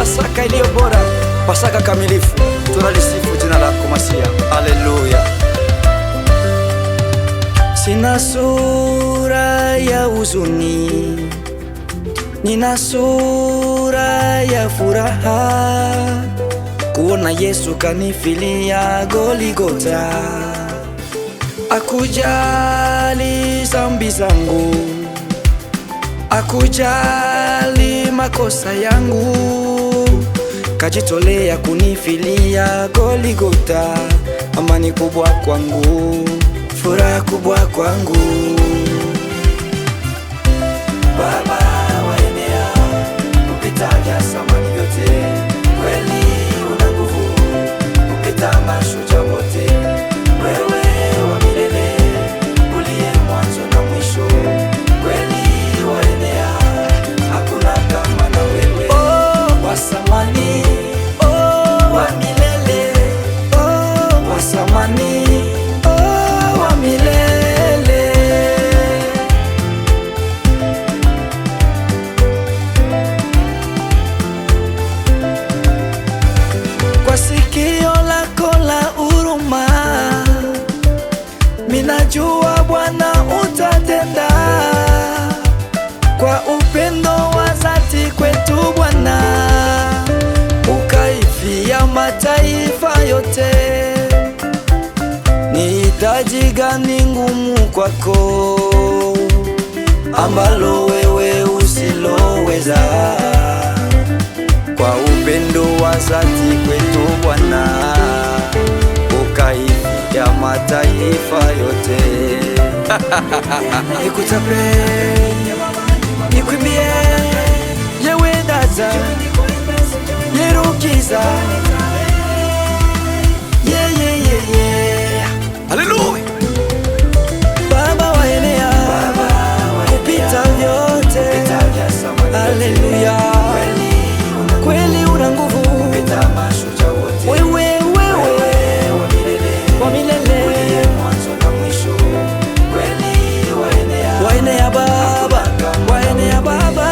Pasaka iliyo bora, Pasaka kamilifu. Tunalisifu jina lako Masia. Haleluya. Sina sura ya huzuni, nina sura ya furaha, kuona Yesu kanifilia Goligota. Akujali zambi zangu, akujali makosa yangu, kajitolea kunifilia Goligota. Amani kubwa kwangu, furaha kubwa kwangu. Baba waenea kupita samani yote, kweli una nguvu kupita mashujaa wote. Wewe wa milele uliye mwanzo na mwisho, kweli waenea, hakuna kama na wewe. Oh, wa samani, oh, wa milele, oh, wa samani, oh, wa milele. Kwa sikio lako la huruma, minajua Bwana utatenda. Kwa upendo wa dhati kwetu Bwana, ukaifia mataifa yote. Ni hitaji gani ngumu kwako, ambalo wewe usiloweza? Kwa upendo wa dhati kwetu Bwana, ukaifia mataifa yote. Nikutape, nikwimbie, yewe data, yerukiza, haleluya. Baba waenea kupita vyote, haleluya. Kweli una nguvu, wewe wa milele, waenea Baba, waenea Baba.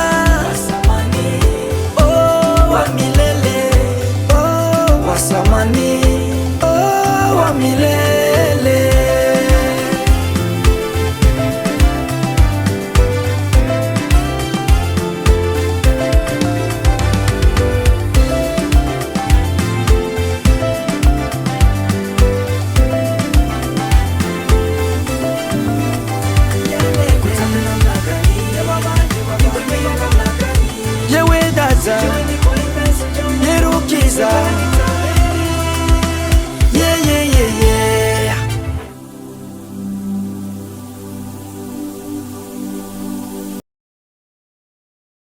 Oh, wa milele, oh, wa samani, oh, wa milele. Yerukiza,